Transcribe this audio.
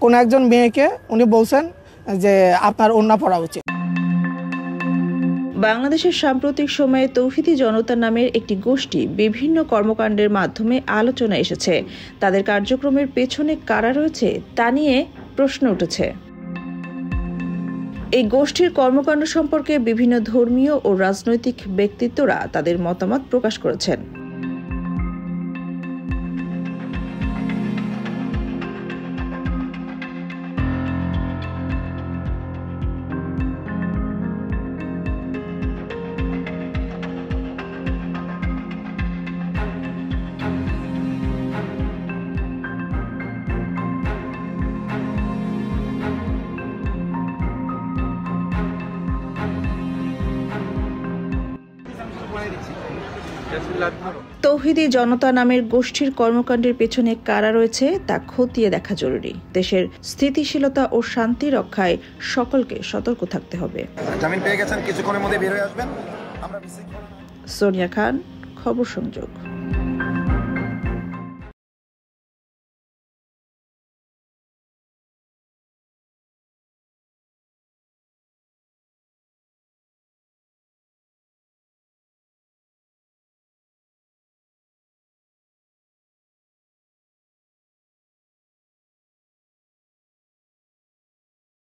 কোনো একজন মেয়েকে উনি বলছেন যে আপনার ওড়না পরা উচিত। বাংলাদেশের সাম্প্রতিক সময়ে তৌহিদি জনতা নামের একটি গোষ্ঠী বিভিন্ন কর্মকাণ্ডের মাধ্যমে আলোচনা এসেছে। তাদের কার্যক্রমের পেছনে কারা রয়েছে তা নিয়ে প্রশ্ন উঠেছে। এই গোষ্ঠীর কর্মকাণ্ড সম্পর্কে বিভিন্ন ধর্মীয় ও রাজনৈতিক ব্যক্তিত্বরা তাদের মতামত প্রকাশ করেছেন। তৌহিদি জনতা নামের গোষ্ঠীর কর্মকাণ্ডের পেছনে কারা রয়েছে তা খতিয়ে দেখা জরুরি। দেশের স্থিতিশীলতা ও শান্তি রক্ষায় সকলকে সতর্ক থাকতে হবে। জামিন পেয়ে গেছেন, কিছুক্ষণের মধ্যে বের হয়ে আসবেন। সোনিয়া খান, খবর সংযোগ।